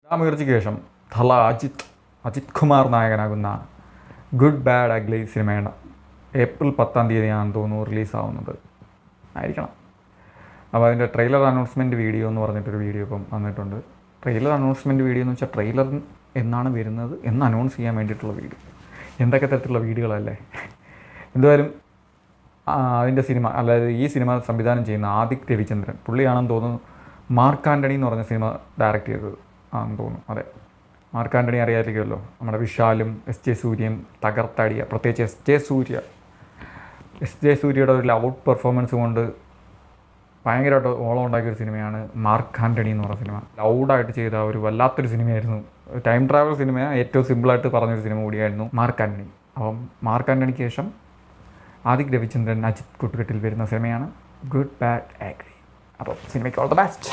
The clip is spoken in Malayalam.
രാമകീർത്തിക്ക് ശേഷം ധല അജിത് കുമാർ നായകനാകുന്ന ഗുഡ് ബാഡ് അഗ്ലി സിനിമയാണ് ഏപ്രിൽ 10 തീയതിയാണെന്ന് തോന്നുന്നു റിലീസാവുന്നത് ആയിരിക്കണം. അപ്പോൾ അതിൻ്റെ ട്രെയിലർ അനൗൺസ്മെൻറ്റ് വീഡിയോ എന്ന് പറഞ്ഞിട്ടൊരു വീഡിയോ ഇപ്പം വന്നിട്ടുണ്ട്. ട്രെയിലർ അനൗൺസ്മെൻറ്റ് വീഡിയോ എന്ന് വെച്ചാൽ ട്രെയിലർ എന്നാണ് വരുന്നത് എന്ന് അനൗൺസ് ചെയ്യാൻ വേണ്ടിയിട്ടുള്ള വീഡിയോ. എന്തൊക്കെ തരത്തിലുള്ള വീഡിയോകളല്ലേ. എന്തായാലും അതിൻ്റെ സിനിമ, അതായത് ഈ സിനിമ സംവിധാനം ചെയ്യുന്ന ആദിക് രവിചന്ദ്രൻ, പുള്ളിയാണെന്ന് തോന്നുന്നു മാർക്ക് ആൻ്റണി എന്ന് പറഞ്ഞ സിനിമ ഡയറക്റ്റ് ചെയ്തത് ആണെന്ന് തോന്നുന്നു. അതെ, മാർക്ക് ആൻ്റണി അറിയാതിരിക്കുമല്ലോ, നമ്മുടെ വിശാലും എസ് ജെ സൂര്യയും തകർത്തടിയ, പ്രത്യേകിച്ച് എസ് ജെ സൂര്യയുടെ ഒരു ഔട്ട് പെർഫോമൻസ് കൊണ്ട് ഭയങ്കരമായിട്ട് ഓളം ഉണ്ടാക്കിയൊരു സിനിമയാണ് മാർക്ക് ആൻ്റണി എന്ന് പറഞ്ഞ സിനിമ. ലൗഡായിട്ട് ചെയ്ത ഒരു വല്ലാത്തൊരു സിനിമയായിരുന്നു. ടൈം ട്രാവൽ സിനിമ, ഏറ്റവും സിമ്പിളായിട്ട് പറഞ്ഞൊരു സിനിമ കൂടിയായിരുന്നു മാർക്ക് ആൻ്റണി. അപ്പം മാർക്ക് ആൻ്റണിക്ക് ശേഷം ആദിക് രവിചന്ദ്രൻ അജിത് കൂട്ടുകെട്ടിൽ വരുന്ന സിനിമയാണ് ഗുഡ് ബാഡ് അഗ്ലി. അപ്പോൾ സിനിമയ്ക്ക് ഓൾ ദ ബെസ്റ്റ്.